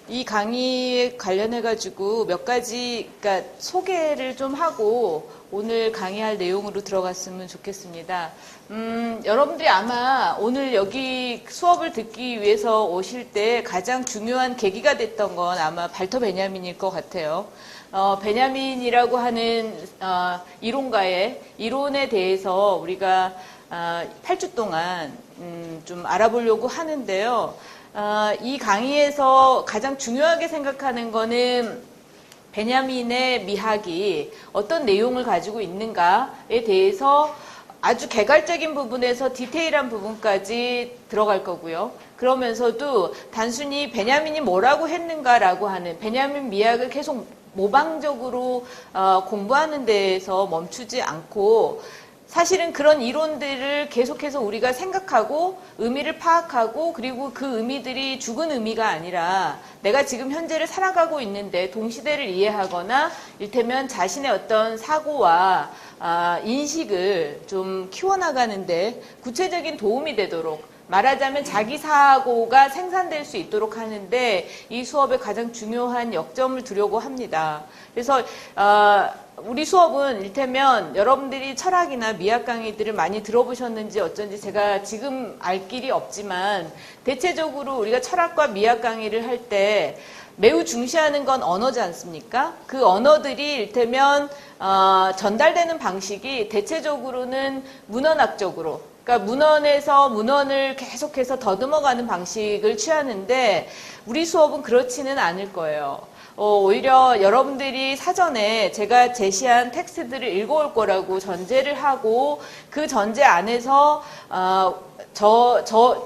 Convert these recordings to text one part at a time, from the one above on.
이 강의에 관련해가지고 몇 가지, 그러니까 소개를 좀 하고 오늘 강의할 내용으로 들어갔으면 좋겠습니다. 여러분들이 아마 오늘 여기 수업을 듣기 위해서 오실 때 가장 중요한 계기가 됐던 건 아마 발터 베냐민일 것 같아요. 베냐민이라고 하는 이론가의 이론에 대해서 우리가 8주 동안 좀 알아보려고 하는데요. 이 강의에서 가장 중요하게 생각하는 거는 베냐민의 미학이 어떤 내용을 가지고 있는가에 대해서 아주 개괄적인 부분에서 디테일한 부분까지 들어갈 거고요. 그러면서도 단순히 베냐민이 뭐라고 했는가라고 하는 베냐민 미학을 계속 모방적으로 공부하는 데에서 멈추지 않고 사실은 그런 이론들을 계속해서 우리가 생각하고 의미를 파악하고 그리고 그 의미들이 죽은 의미가 아니라 내가 지금 현재를 살아가고 있는데 동시대를 이해하거나 이를테면 자신의 어떤 사고와 인식을 좀 키워나가는데 구체적인 도움이 되도록 말하자면 자기 사고가 생산될 수 있도록 하는데 이 수업의 가장 중요한 역점을 두려고 합니다. 그래서 우리 수업은 이를테면 여러분들이 철학이나 미학 강의들을 많이 들어보셨는지 어쩐지 제가 지금 알 길이 없지만 대체적으로 우리가 철학과 미학 강의를 할 때 매우 중시하는 건 언어지 않습니까? 그 언어들이 이를테면 전달되는 방식이 대체적으로는 문헌학적으로 그러니까 문헌에서 문헌을 계속해서 더듬어가는 방식을 취하는데 우리 수업은 그렇지는 않을 거예요. 오히려 여러분들이 사전에 제가 제시한 텍스트들을 읽어올 거라고 전제를 하고 그 전제 안에서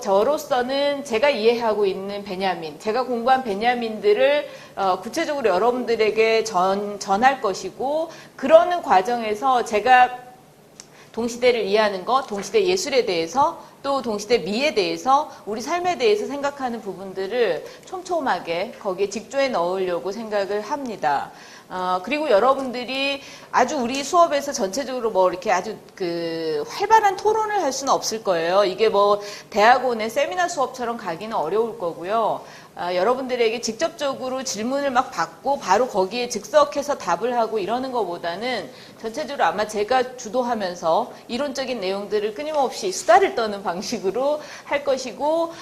저로서는 제가 이해하고 있는 베냐민, 제가 공부한 베냐민들을 구체적으로 여러분들에게 전할 것이고 그러는 과정에서 제가 동시대를 이해하는 것, 동시대 예술에 대해서 또 동시대 미에 대해서 우리 삶에 대해서 생각하는 부분들을 촘촘하게 거기에 직조해 넣으려고 생각을 합니다. 그리고 여러분들이 아주 우리 수업에서 전체적으로 뭐 이렇게 아주 활발한 토론을 할 수는 없을 거예요. 이게 뭐 대학원의 세미나 수업처럼 가기는 어려울 거고요. 여러분들에게 직접적으로 질문을 막 받고 바로 거기에 즉석해서 답을 하고 이러는 것보다는 전체적으로 아마 제가 주도하면서 이론적인 내용들을 끊임없이 수다를 떠는 방식으로 할 것이고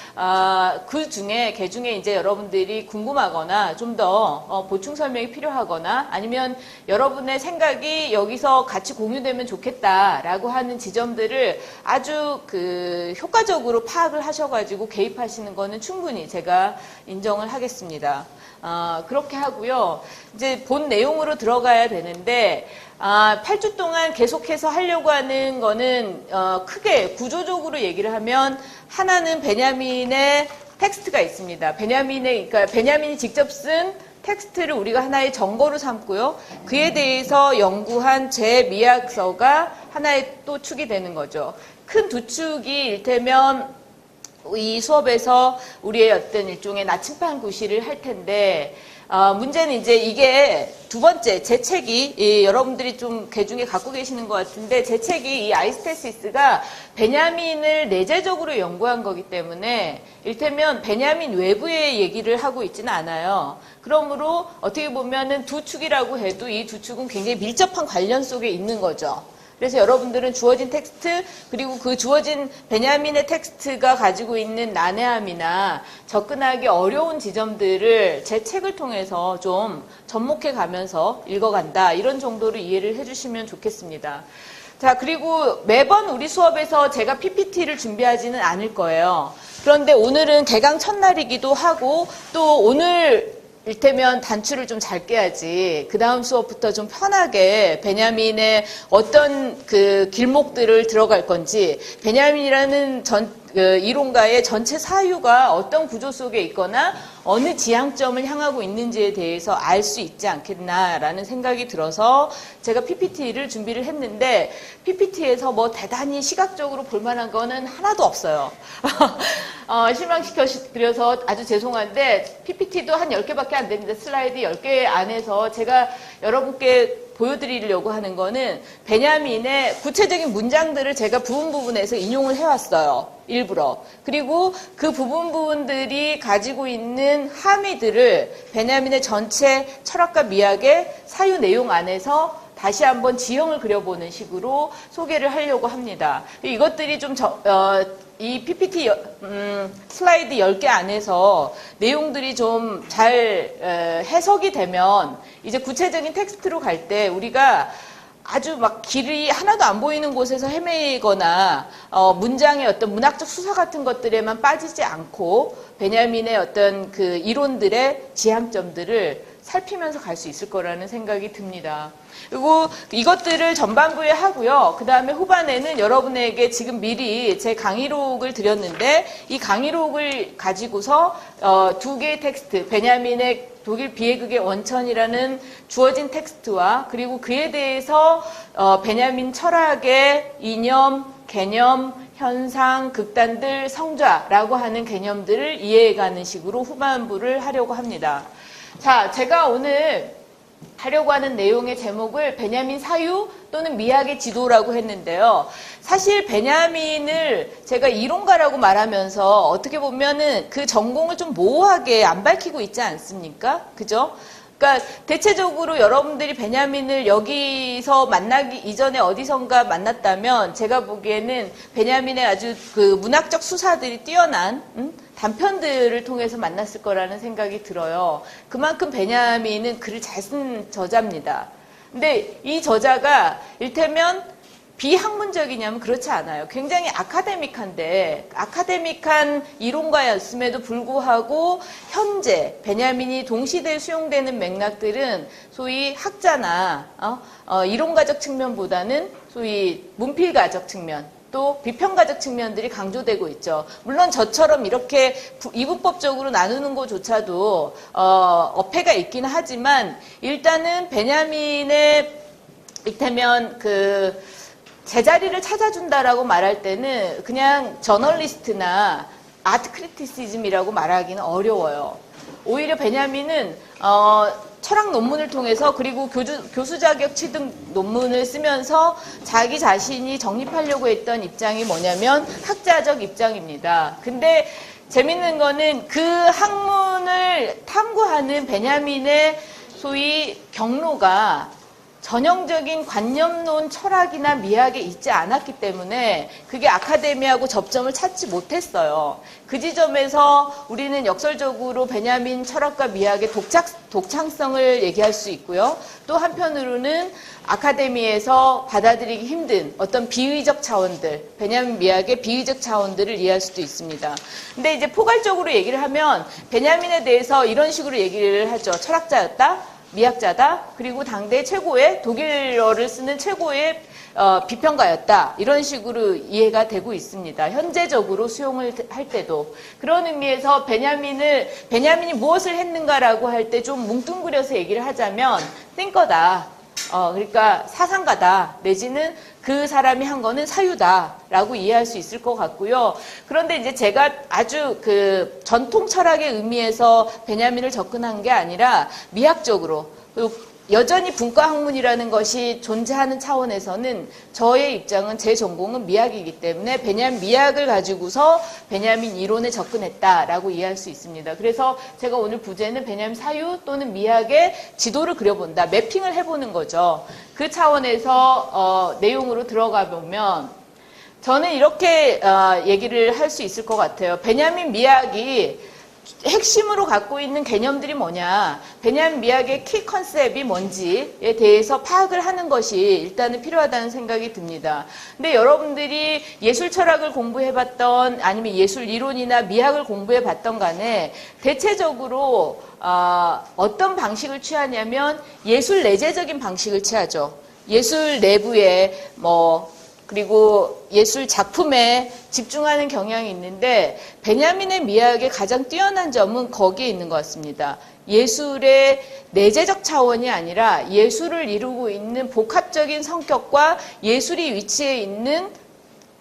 그 중에 이제 여러분들이 궁금하거나 좀 더 보충 설명이 필요하거나 아니면 여러분의 생각이 여기서 같이 공유되면 좋겠다라고 하는 지점들을 아주 효과적으로 파악을 하셔가지고 개입하시는 거는 충분히 제가 인정을 하겠습니다. 그렇게 하고요. 이제 본 내용으로 들어가야 되는데 8주 동안 계속해서 하려고 하는 거는 크게 구조적으로 얘기를 하면 하나는 베냐민의 텍스트가 있습니다. 그러니까 베냐민이 직접 쓴 텍스트를 우리가 하나의 정거로 삼고요. 그에 대해서 연구한 제미학서가 하나의 또 축이 되는 거죠. 큰 두 축이 이를테면 이 수업에서 우리의 어떤 일종의 나침반 구실을 할 텐데 문제는 이제 이게 두 번째 제 책이 여러분들이 좀 개중에 갖고 계시는 것 같은데 제 책이 이 아이스테시스가 베냐민을 내재적으로 연구한 거기 때문에 이를테면 베냐민 외부의 얘기를 하고 있지는 않아요. 그러므로 어떻게 보면은 두 축이라고 해도 이 두 축은 굉장히 밀접한 관련 속에 있는 거죠. 그래서 여러분들은 주어진 텍스트 그리고 그 주어진 베냐민의 텍스트가 가지고 있는 난해함이나 접근하기 어려운 지점들을 제 책을 통해서 좀 접목해 가면서 읽어간다 이런 정도로 이해를 해주시면 좋겠습니다. 자, 그리고 매번 우리 수업에서 제가 PPT를 준비하지는 않을 거예요. 그런데 오늘은 개강 첫날이기도 하고 또 오늘 이를테면 단추를 좀 잘 깨야지 그 다음 수업부터 좀 편하게 베냐민의 어떤 길목들을 들어갈 건지 베냐민이라는 이론가의 전체 사유가 어떤 구조 속에 있거나 어느 지향점을 향하고 있는지에 대해서 알 수 있지 않겠나라는 생각이 들어서 제가 PPT를 준비를 했는데 PPT에서 뭐 대단히 시각적으로 볼만한 거는 하나도 없어요. 실망시켜드려서 아주 죄송한데 PPT도 한 10개밖에 안 됩니다. 슬라이드 10개 안에서 제가 여러분께 보여드리려고 하는 거는 베냐민의 구체적인 문장들을 제가 부분에서 인용을 해왔어요. 일부러. 그리고 그 부분들이 가지고 있는 함의들을 베냐민의 전체 철학과 미학의 사유 내용 안에서 다시 한번 지형을 그려보는 식으로 소개를 하려고 합니다. 이것들이 좀 이 PPT 슬라이드 10개 안에서 내용들이 좀 잘 해석이 되면 이제 구체적인 텍스트로 갈 때 우리가 아주 막 길이 하나도 안 보이는 곳에서 헤매거나 문장의 어떤 문학적 수사 같은 것들에만 빠지지 않고 베냐민의 어떤 그 이론들의 지향점들을 살피면서 갈 수 있을 거라는 생각이 듭니다. 그리고 이것들을 전반부에 하고요. 그 다음에 후반에는 여러분에게 지금 미리 제 강의록을 드렸는데 이 강의록을 가지고서 2개의 텍스트, 베냐민의 독일 비해극의 원천이라는 주어진 텍스트와 그리고 그에 대해서 베냐민 철학의 이념, 개념, 현상, 극단들, 성좌라고 하는 개념들을 이해해가는 식으로 후반부를 하려고 합니다. 자, 제가 오늘 하려고 하는 내용의 제목을 베냐민 사유 또는 미학의 지도라고 했는데요. 사실 베냐민을 제가 이론가라고 말하면서 어떻게 보면은 그 전공을 좀 모호하게 안 밝히고 있지 않습니까? 그죠? 그러니까 대체적으로 여러분들이 베냐민을 여기서 만나기 이전에 어디선가 만났다면 제가 보기에는 베냐민의 아주 그 문학적 수사들이 뛰어난 단편들을 통해서 만났을 거라는 생각이 들어요. 그만큼 베냐민은 글을 잘 쓴 저자입니다. 근데 이 저자가 일테면 비학문적이냐면 그렇지 않아요. 굉장히 아카데믹한 이론가였음에도 불구하고 현재 베냐민이 동시대에 수용되는 맥락들은 소위 학자나 이론가적 측면보다는 소위 문필가적 측면 또 비평가적 측면들이 강조되고 있죠. 물론 저처럼 이렇게 이분법적으로 나누는 것조차도 어폐가 있긴 하지만 일단은 베냐민의 이를테면 제자리를 찾아준다라고 말할 때는 그냥 저널리스트나 아트 크리티시즘이라고 말하기는 어려워요. 오히려 베냐민은 철학 논문을 통해서 그리고 교수 자격 취득 논문을 쓰면서 자기 자신이 정립하려고 했던 입장이 뭐냐면 학자적 입장입니다. 근데 재밌는 거는 그 학문을 탐구하는 베냐민의 소위 경로가 전형적인 관념론 철학이나 미학에 있지 않았기 때문에 그게 아카데미하고 접점을 찾지 못했어요. 그 지점에서 우리는 역설적으로 베냐민 철학과 미학의 독창성을 얘기할 수 있고요. 또 한편으로는 아카데미에서 받아들이기 힘든 어떤 비의적 차원들, 베냐민 미학의 비의적 차원들을 이해할 수도 있습니다. 근데 이제 포괄적으로 얘기를 하면 베냐민에 대해서 이런 식으로 얘기를 하죠. 철학자였다. 미학자다. 그리고 당대 최고의 독일어를 쓰는 최고의 비평가였다. 이런 식으로 이해가 되고 있습니다. 현재적으로 수용을 할 때도. 그런 의미에서 베냐민이 무엇을 했는가라고 할 때 좀 뭉뚱그려서 얘기를 하자면 띵커다. 그러니까 사상가다. 내지는 그 사람이 한 거는 사유다라고 이해할 수 있을 것 같고요. 그런데 이제 제가 아주 전통 철학의 의미에서 베냐민을 접근한 게 아니라 미학적으로 여전히 분과학문이라는 것이 존재하는 차원에서는 저의 입장은 제 전공은 미학이기 때문에 베냐민 미학을 가지고서 베냐민 이론에 접근했다라고 이해할 수 있습니다. 그래서 제가 오늘 부제는 베냐민 사유 또는 미학의 지도를 그려본다. 매핑을 해보는 거죠. 그 차원에서 내용으로 들어가 보면 저는 이렇게 얘기를 할 수 있을 것 같아요. 베냐민 미학이 핵심으로 갖고 있는 개념들이 뭐냐, 베냐민 미학의 키 컨셉이 뭔지에 대해서 파악을 하는 것이 일단은 필요하다는 생각이 듭니다. 근데 여러분들이 예술 철학을 공부해봤던 아니면 예술 이론이나 미학을 공부해봤던 간에 대체적으로 어떤 방식을 취하냐면 예술 내재적인 방식을 취하죠. 예술 내부에 그리고 예술 작품에 집중하는 경향이 있는데 베냐민의 미학의 가장 뛰어난 점은 거기에 있는 것 같습니다. 예술의 내재적 차원이 아니라 예술을 이루고 있는 복합적인 성격과 예술이 위치해 있는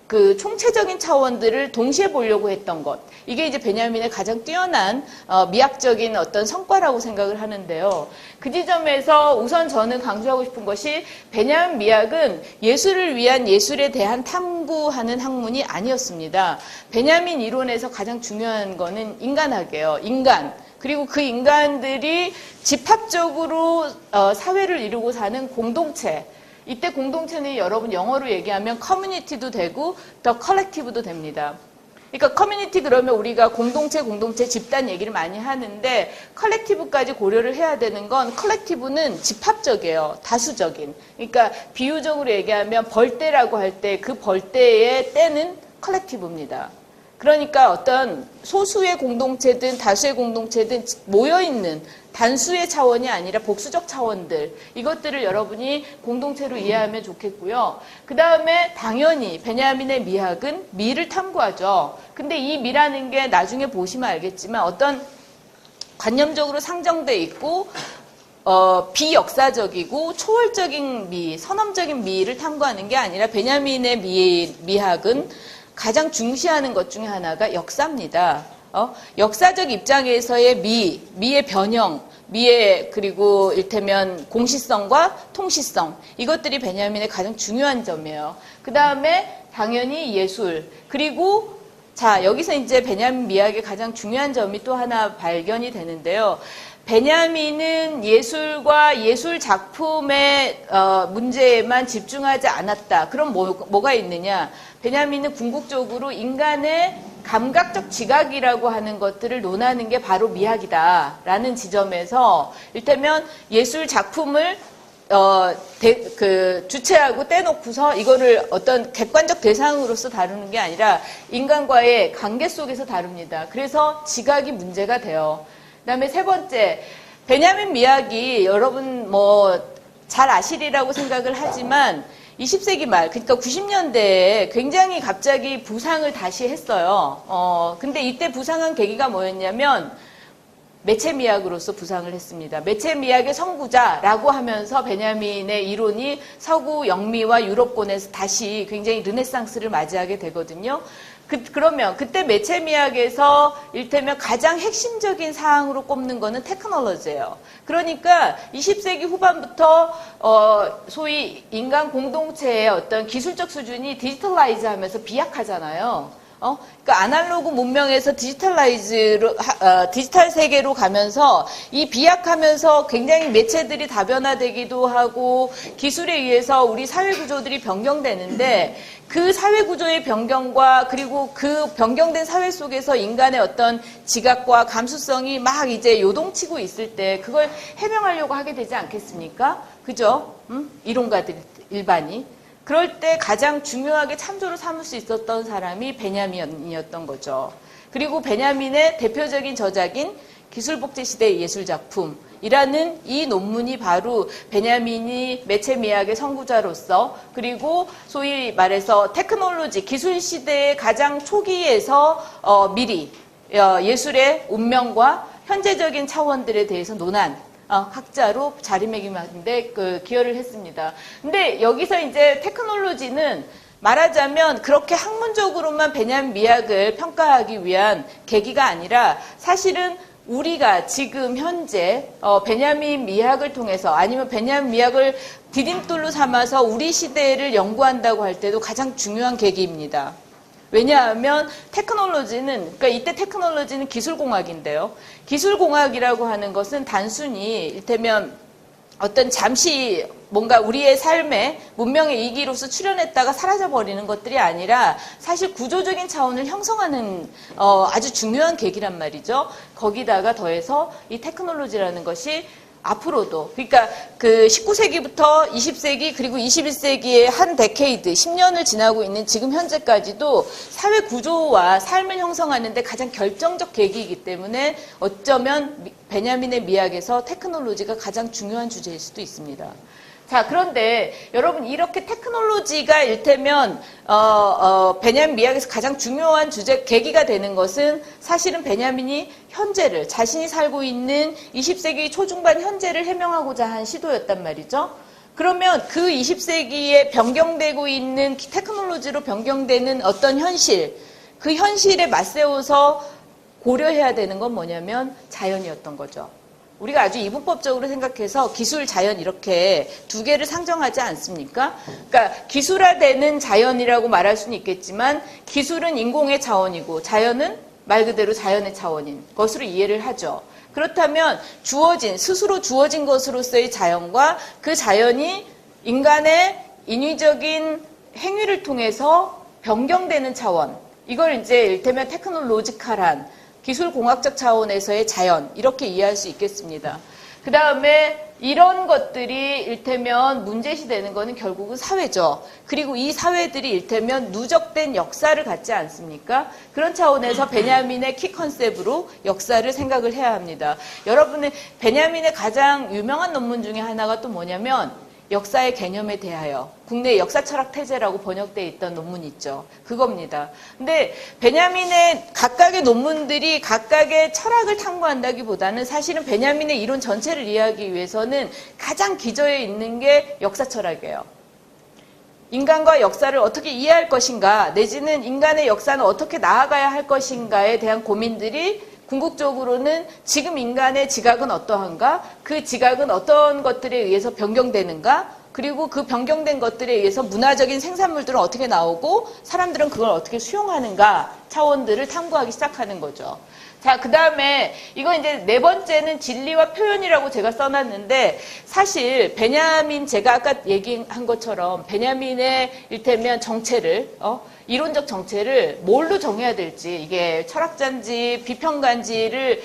그 총체적인 차원들을 동시에 보려고 했던 것. 이게 이제 베냐민의 가장 뛰어난 미학적인 어떤 성과라고 생각을 하는데요. 그 지점에서 우선 저는 강조하고 싶은 것이 베냐민 미학은 예술을 위한 예술에 대한 탐구하는 학문이 아니었습니다. 베냐민 이론에서 가장 중요한 거는 인간학이에요. 인간. 그리고 그 인간들이 집합적으로 사회를 이루고 사는 공동체. 이때 공동체는 여러분 영어로 얘기하면 커뮤니티도 되고 더 컬렉티브도 됩니다. 그러니까 커뮤니티 그러면 우리가 공동체, 집단 얘기를 많이 하는데 컬렉티브까지 고려를 해야 되는 건 컬렉티브는 집합적이에요. 다수적인. 그러니까 비유적으로 얘기하면 벌떼라고 할 때 그 벌떼의 떼는 컬렉티브입니다. 그러니까 어떤 소수의 공동체든 다수의 공동체든 모여있는 단수의 차원이 아니라 복수적 차원들, 이것들을 여러분이 공동체로 이해하면 좋겠고요. 그 다음에 당연히 베냐민의 미학은 미를 탐구하죠. 근데 이 미라는 게 나중에 보시면 알겠지만 어떤 관념적으로 상정돼 있고 비역사적이고 초월적인 미, 선험적인 미를 탐구하는 게 아니라 베냐민의 미학은 가장 중시하는 것 중에 하나가 역사입니다. 역사적 입장에서의 미의 변형, 미의 그리고 일테면 공시성과 통시성, 이것들이 베냐민의 가장 중요한 점이에요. 그 다음에 당연히 예술, 그리고 자 여기서 이제 베냐민 미학의 가장 중요한 점이 또 하나 발견이 되는데요. 베냐민은 예술과 예술 작품의 문제에만 집중하지 않았다. 그럼 뭐가 있느냐? 베냐민은 궁극적으로 인간의 감각적 지각이라고 하는 것들을 논하는 게 바로 미학이다라는 지점에서 일테면 예술 작품을 주체하고 떼놓고서 이거를 어떤 객관적 대상으로서 다루는 게 아니라 인간과의 관계 속에서 다룹니다. 그래서 지각이 문제가 돼요. 그다음에 세 번째, 베냐민 미학이 여러분 잘 아시리라고 생각을 하지만 20세기 말, 그러니까 90년대에 굉장히 갑자기 부상을 다시 했어요. 근데 이때 부상한 계기가 뭐였냐면 매체 미학으로서 부상을 했습니다. 매체 미학의 선구자라고 하면서 베냐민의 이론이 서구 영미와 유럽권에서 다시 굉장히 르네상스를 맞이하게 되거든요. 그러면 그때 매체 미학에서 일테면 가장 핵심적인 사항으로 꼽는 거는 테크놀로지예요. 그러니까 20세기 후반부터 소위 인간 공동체의 어떤 기술적 수준이 디지털라이즈 하면서 비약하잖아요. 그러니까 아날로그 문명에서 디지털 세계로 가면서 이 비약하면서 굉장히 매체들이 다변화되기도 하고 기술에 의해서 우리 사회 구조들이 변경되는데 그 사회 구조의 변경과 그리고 그 변경된 사회 속에서 인간의 어떤 지각과 감수성이 막 이제 요동치고 있을 때 그걸 해명하려고 하게 되지 않겠습니까? 그죠? 이론가들 일반이. 그럴 때 가장 중요하게 참조로 삼을 수 있었던 사람이 베냐민이었던 거죠. 그리고 베냐민의 대표적인 저작인 기술복제 시대의 예술작품이라는 이 논문이 바로 베냐민이 매체 미학의 선구자로서 그리고 소위 말해서 테크놀로지, 기술 시대의 가장 초기에서 미리 예술의 운명과 현재적인 차원들에 대해서 논한 학자로 자리매김하는데 기여를 했습니다. 근데 여기서 이제 테크놀로지는 말하자면 그렇게 학문적으로만 베냐민 미학을 평가하기 위한 계기가 아니라 사실은 우리가 지금 현재 베냐민 미학을 통해서 아니면 베냐민 미학을 디딤돌로 삼아서 우리 시대를 연구한다고 할 때도 가장 중요한 계기입니다. 왜냐하면 테크놀로지는, 그러니까 이때 테크놀로지는 기술공학인데요. 기술공학이라고 하는 것은 단순히 일테면 어떤 잠시 뭔가 우리의 삶에 문명의 이기로서 출현했다가 사라져버리는 것들이 아니라 사실 구조적인 차원을 형성하는 아주 중요한 계기란 말이죠. 거기다가 더해서 이 테크놀로지라는 것이 앞으로도, 그러니까 그 19세기부터 20세기 그리고 21세기의 한 데케이드, 10년을 지나고 있는 지금 현재까지도 사회 구조와 삶을 형성하는 데 가장 결정적 계기이기 때문에 어쩌면 베냐민의 미학에서 테크놀로지가 가장 중요한 주제일 수도 있습니다. 자, 그런데 여러분 이렇게 테크놀로지가 일테면 베냐민 미학에서 가장 중요한 계기가 되는 것은 사실은 베냐민이 현재를, 자신이 살고 있는 20세기 초중반 현재를 해명하고자 한 시도였단 말이죠. 그러면 그 20세기에 변경되고 있는 테크놀로지로 변경되는 어떤 현실, 그 현실에 맞세워서 고려해야 되는 건 뭐냐면 자연이었던 거죠. 우리가 아주 이분법적으로 생각해서 기술, 자연 이렇게 두 개를 상정하지 않습니까? 그러니까 기술화되는 자연이라고 말할 수는 있겠지만 기술은 인공의 차원이고 자연은 말 그대로 자연의 차원인 것으로 이해를 하죠. 그렇다면 스스로 주어진 것으로서의 자연과 그 자연이 인간의 인위적인 행위를 통해서 변경되는 차원, 이걸 이제 일테면 테크놀로지컬한 기술공학적 차원에서의 자연, 이렇게 이해할 수 있겠습니다. 그 다음에 이런 것들이 일테면 문제시되는 거는 결국은 사회죠. 그리고 이 사회들이 일테면 누적된 역사를 갖지 않습니까? 그런 차원에서 베냐민의 키 컨셉으로 역사를 생각을 해야 합니다. 여러분의 베냐민의 가장 유명한 논문 중에 하나가 또 뭐냐면 역사의 개념에 대하여 국내 역사 철학 태제라고 번역되어 있던 논문이 있죠. 그겁니다. 근데 베냐민의 각각의 논문들이 각각의 철학을 탐구한다기보다는 사실은 베냐민의 이론 전체를 이해하기 위해서는 가장 기저에 있는 게 역사 철학이에요. 인간과 역사를 어떻게 이해할 것인가, 내지는 인간의 역사는 어떻게 나아가야 할 것인가에 대한 고민들이 궁극적으로는 지금 인간의 지각은 어떠한가, 그 지각은 어떤 것들에 의해서 변경되는가, 그리고 그 변경된 것들에 의해서 문화적인 생산물들은 어떻게 나오고 사람들은 그걸 어떻게 수용하는가 차원들을 탐구하기 시작하는 거죠. 자, 그 다음에 이거 이제 네 번째는 진리와 표현이라고 제가 써놨는데, 사실 베냐민, 제가 아까 얘기한 것처럼 베냐민의 일테면 정체를 이론적 정체를 뭘로 정해야 될지, 이게 철학자인지 비평가인지를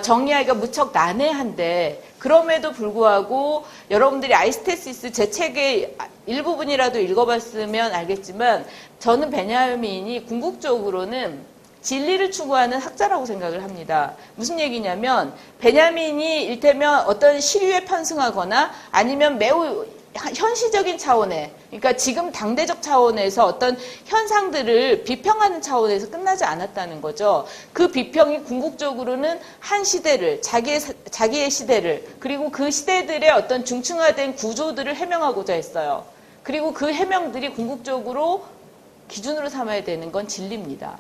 정의하기가 무척 난해한데, 그럼에도 불구하고 여러분들이 아이스테시스 제 책의 일부분이라도 읽어봤으면 알겠지만, 저는 베냐민이 궁극적으로는 진리를 추구하는 학자라고 생각을 합니다. 무슨 얘기냐면 베냐민이 일테면 어떤 시류에 편승하거나 아니면 매우 현시적인 차원에, 그러니까 지금 당대적 차원에서 어떤 현상들을 비평하는 차원에서 끝나지 않았다는 거죠. 그 비평이 궁극적으로는 한 시대를, 자기의 시대를, 그리고 그 시대들의 어떤 중층화된 구조들을 해명하고자 했어요. 그리고 그 해명들이 궁극적으로 기준으로 삼아야 되는 건 진리입니다.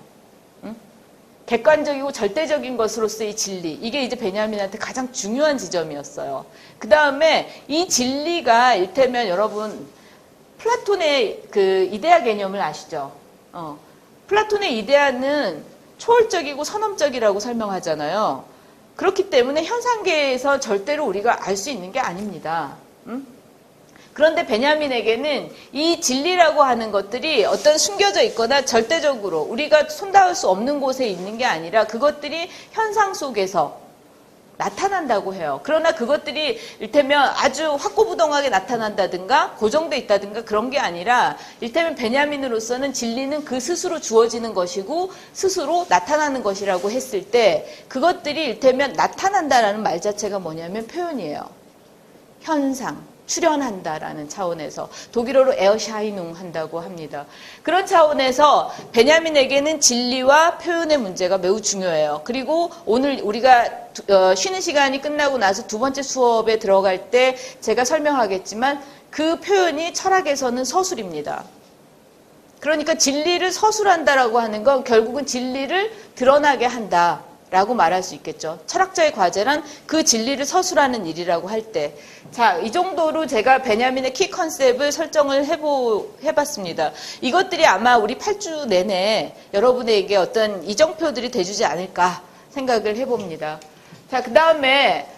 객관적이고 절대적인 것으로서의 진리, 이게 이제 베냐민한테 가장 중요한 지점이었어요. 그 다음에 이 진리가 일테면 여러분 플라톤의 그 이데아 개념을 아시죠? 플라톤의 이데아는 초월적이고 선험적이라고 설명하잖아요. 그렇기 때문에 현상계에서 절대로 우리가 알 수 있는 게 아닙니다. 그런데 베냐민에게는 이 진리라고 하는 것들이 어떤 숨겨져 있거나 절대적으로 우리가 손닿을 수 없는 곳에 있는 게 아니라 그것들이 현상 속에서 나타난다고 해요. 그러나 그것들이 일테면 아주 확고부동하게 나타난다든가 고정돼 있다든가 그런 게 아니라 일테면 베냐민으로서는 진리는 그 스스로 주어지는 것이고 스스로 나타나는 것이라고 했을 때 그것들이 일테면 나타난다라는 말 자체가 뭐냐면 표현이에요. 현상. 출현한다라는 차원에서 독일어로 에어샤이눈 한다고 합니다. 그런 차원에서 베냐민에게는 진리와 표현의 문제가 매우 중요해요. 그리고 오늘 우리가 쉬는 시간이 끝나고 나서 두 번째 수업에 들어갈 때 제가 설명하겠지만 그 표현이 철학에서는 서술입니다. 그러니까 진리를 서술한다라고 하는 건 결국은 진리를 드러나게 한다. 라고 말할 수 있겠죠. 철학자의 과제란 그 진리를 서술하는 일이라고 할 때. 자, 이 정도로 제가 베냐민의 키 컨셉을 설정을 해봤습니다. 이것들이 아마 우리 8주 내내 여러분에게 어떤 이정표들이 돼주지 않을까 생각을 해봅니다. 자, 그 다음에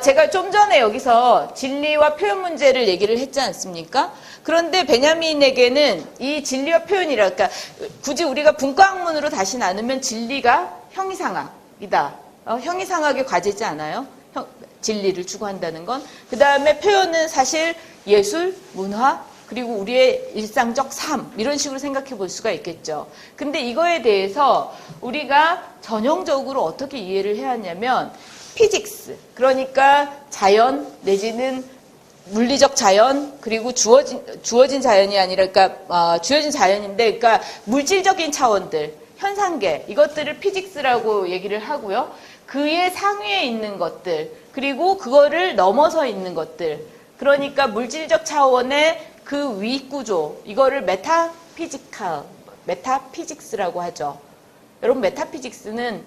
제가 좀 전에 여기서 진리와 표현 문제를 얘기를 했지 않습니까? 그런데 베냐민에게는 이 진리와 표현이라, 그러니까 굳이 우리가 분과학문으로 다시 나누면 진리가 형이상학. 이다. 형이상학의 과제지 않아요? 진리를 추구한다는 건. 그 다음에 표현은 사실 예술, 문화, 그리고 우리의 일상적 삶 이런 식으로 생각해 볼 수가 있겠죠. 근데 이거에 대해서 우리가 전형적으로 어떻게 이해를 해야 하냐면 피직스, 그러니까 자연 내지는 물리적 자연, 그리고 주어진 자연이 아니라, 그러니까 주어진 자연인데, 그러니까 물질적인 차원들, 현상계, 이것들을 피직스라고 얘기를 하고요. 그의 상위에 있는 것들, 그리고 그거를 넘어서 있는 것들, 그러니까 물질적 차원의 그 윗구조, 이거를 메타피직스라고 하죠. 여러분, 메타피직스는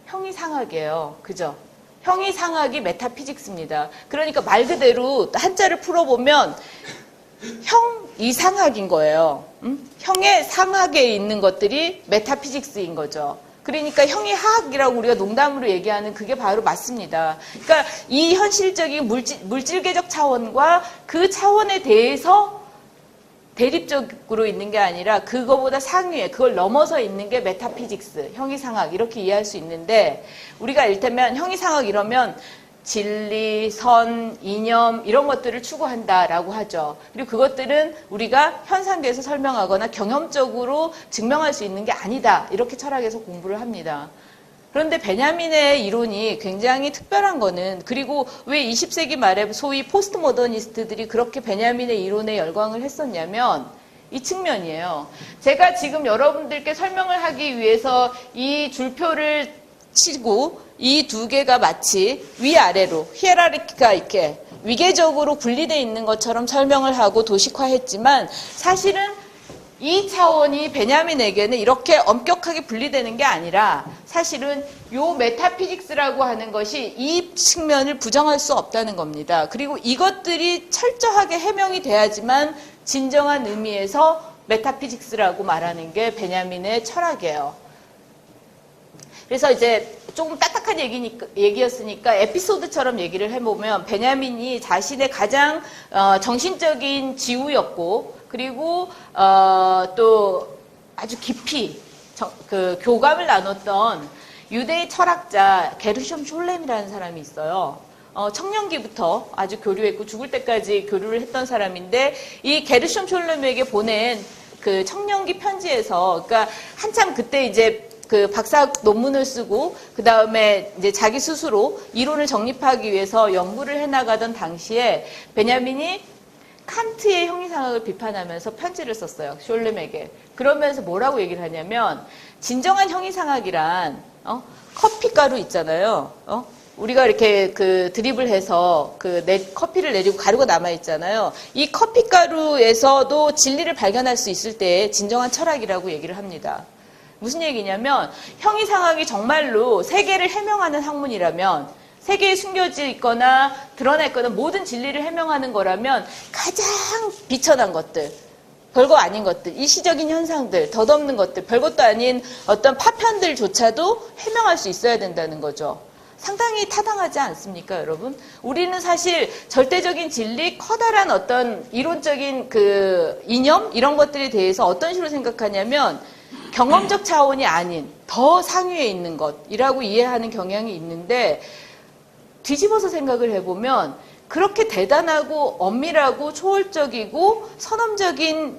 형이상학이에요. 그죠? 형이상학이 메타피직스입니다. 그러니까 말 그대로 한자를 풀어보면 형이상학인 거예요. 형의 상학에 있는 것들이 메타피직스인 거죠. 그러니까 형이하학이라고 우리가 농담으로 얘기하는 그게 바로 맞습니다. 그러니까 이 현실적인 물질계적 차원과 그 차원에 대해서 대립적으로 있는 게 아니라 그거보다 상위에, 그걸 넘어서 있는 게 메타피직스, 형이상학 이렇게 이해할 수 있는데, 우리가 이를테면 형이상학 이러면 진리, 선, 이념 이런 것들을 추구한다라고 하죠. 그리고 그것들은 우리가 현상계에서 설명하거나 경험적으로 증명할 수 있는 게 아니다, 이렇게 철학에서 공부를 합니다. 그런데 베냐민의 이론이 굉장히 특별한 거는, 그리고 왜 20세기 말에 소위 포스트 모더니스트들이 그렇게 베냐민의 이론에 열광을 했었냐면 이 측면이에요. 제가 지금 여러분들께 설명을 하기 위해서 이 줄표를 치고 이 두 개가 마치 위아래로 히에라르키가 이렇게 위계적으로 분리되어 있는 것처럼 설명을 하고 도식화했지만, 사실은 이 차원이 베냐민에게는 이렇게 엄격하게 분리되는 게 아니라 사실은 요 메타피직스라고 하는 것이 이 측면을 부정할 수 없다는 겁니다. 그리고 이것들이 철저하게 해명이 돼야지만 진정한 의미에서 메타피직스라고 말하는 게 베냐민의 철학이에요. 그래서 이제 조금 딱딱한 얘기였으니까 에피소드처럼 얘기를 해보면, 베냐민이 자신의 가장 정신적인 지우였고, 그리고 또 아주 깊이 그 교감을 나눴던 유대의 철학자 게르숀 숄렘이라는 사람이 있어요. 청년기부터 아주 교류했고 죽을 때까지 교류를 했던 사람인데, 이 게르숀 숄렘에게 보낸 그 청년기 편지에서, 그러니까 한참 그때 이제 그 박사 논문을 쓰고 그 다음에 이제 자기 스스로 이론을 정립하기 위해서 연구를 해나가던 당시에 베냐민이 칸트의 형이상학을 비판하면서 편지를 썼어요. 숄렘에게. 그러면서 뭐라고 얘기를 하냐면, 진정한 형이상학이란 커피가루 있잖아요. 우리가 이렇게 그 드립을 해서 커피를 내리고 가루가 남아 있잖아요. 이 커피가루에서도 진리를 발견할 수 있을 때 진정한 철학이라고 얘기를 합니다. 무슨 얘기냐면, 형이상학이 정말로 세계를 해명하는 학문이라면, 세계에 숨겨져 있거나 드러나 있거나 모든 진리를 해명하는 거라면 가장 비천한 것들, 별거 아닌 것들, 일시적인 현상들, 덧없는 것들, 별것도 아닌 어떤 파편들조차도 해명할 수 있어야 된다는 거죠. 상당히 타당하지 않습니까, 여러분? 우리는 사실 절대적인 진리, 커다란 어떤 이론적인 그 이념 이런 것들에 대해서 어떤 식으로 생각하냐면, 경험적 차원이 아닌 더 상위에 있는 것이라고 이해하는 경향이 있는데, 뒤집어서 생각을 해보면 그렇게 대단하고 엄밀하고 초월적이고 선험적인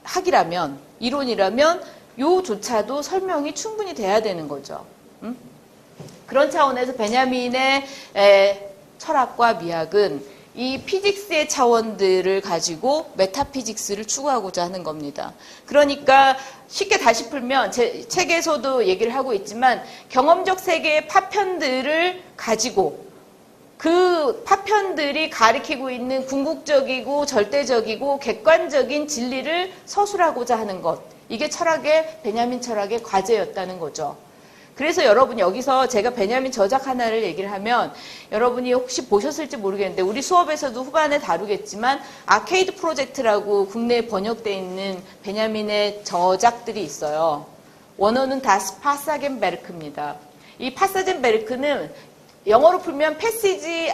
학이라면, 이론이라면 요조차도 설명이 충분히 돼야 되는 거죠. 그런 차원에서 베냐민의 철학과 미학은 이 피직스의 차원들을 가지고 메타피직스를 추구하고자 하는 겁니다. 그러니까 쉽게 다시 풀면, 제 책에서도 얘기를 하고 있지만, 경험적 세계의 파편들을 가지고 그 파편들이 가리키고 있는 궁극적이고 절대적이고 객관적인 진리를 서술하고자 하는 것, 이게 베냐민 철학의 과제였다는 거죠. 그래서 여러분, 여기서 제가 베냐민 저작 하나를 얘기를 하면 여러분이 혹시 보셨을지 모르겠는데, 우리 수업에서도 후반에 다루겠지만 아케이드 프로젝트라고 국내에 번역되어 있는 베냐민의 저작들이 있어요. 원어는 다스 파사겐베르크입니다. 이 파사겐베르크는 영어로 풀면 패시지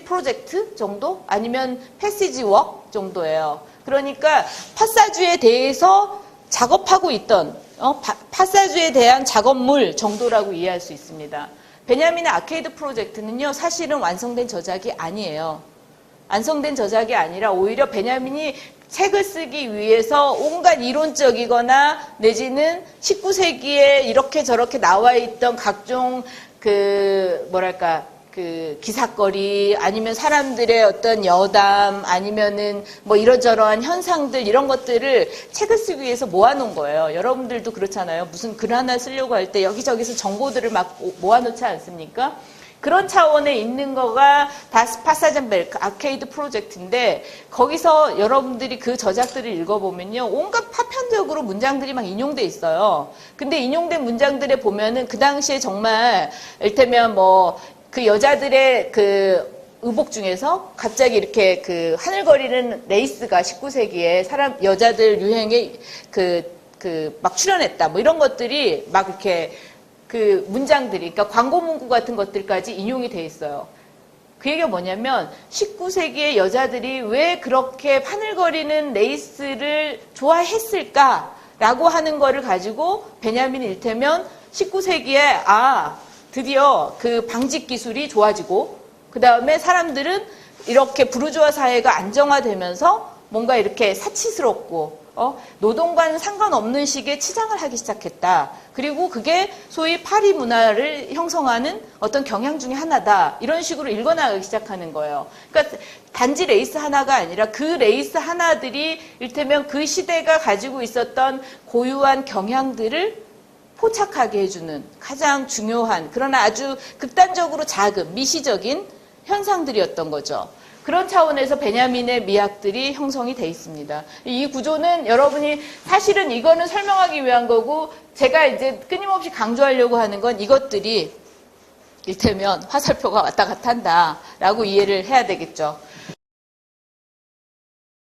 프로젝트 정도? 아니면 패시지 웍 정도예요. 그러니까 파사주에 대해서 작업하고 있던 파사주에 대한 작업물 정도라고 이해할 수 있습니다. 베냐민의 아케이드 프로젝트는요, 사실은 완성된 저작이 아니에요. 완성된 저작이 아니라 오히려 베냐민이 책을 쓰기 위해서 온갖 이론적이거나 내지는 19세기에 이렇게 저렇게 나와 있던 각종 기사거리, 아니면 사람들의 어떤 여담, 아니면은 뭐 이런저런 현상들, 이런 것들을 책을 쓰기 위해서 모아놓은 거예요. 여러분들도 그렇잖아요. 무슨 글 하나 쓰려고 할 때 여기저기서 정보들을 막 모아놓지 않습니까? 그런 차원에 있는 거가 다스 파사젠벨크 아케이드 프로젝트인데 거기서 여러분들이 그 저작들을 읽어보면요. 온갖 파편적으로 문장들이 막 인용돼 있어요. 근데 인용된 문장들에 보면은 그 당시에 정말 이를테면 뭐 그 여자들의 그 의복 중에서 갑자기 이렇게 그 하늘거리는 레이스가 19세기에 여자들 유행에 막 출연했다. 뭐 이런 것들이 막 이렇게 그 문장들이, 그러니까 광고 문구 같은 것들까지 인용이 돼 있어요. 그 얘기가 뭐냐면 19세기의 여자들이 왜 그렇게 하늘거리는 레이스를 좋아했을까라고 하는 거를 가지고 베냐민이 일테면 19세기에 드디어 그 방직 기술이 좋아지고 그 다음에 사람들은 이렇게 부르주아 사회가 안정화되면서 뭔가 이렇게 사치스럽고 노동과는 상관없는 식의 치장을 하기 시작했다. 그리고 그게 소위 파리 문화를 형성하는 어떤 경향 중에 하나다. 이런 식으로 읽어나가기 시작하는 거예요. 그러니까 단지 레이스 하나가 아니라 그 레이스 하나들이 일테면 그 시대가 가지고 있었던 고유한 경향들을 포착하게 해주는 가장 중요한 그러나 아주 극단적으로 작은 미시적인 현상들이었던 거죠. 그런 차원에서 베냐민의 미학들이 형성이 돼 있습니다. 이 구조는 여러분이 사실은 이거는 설명하기 위한 거고 제가 이제 끊임없이 강조하려고 하는 건 이것들이 일테면 화살표가 왔다 갔다 한다라고 이해를 해야 되겠죠.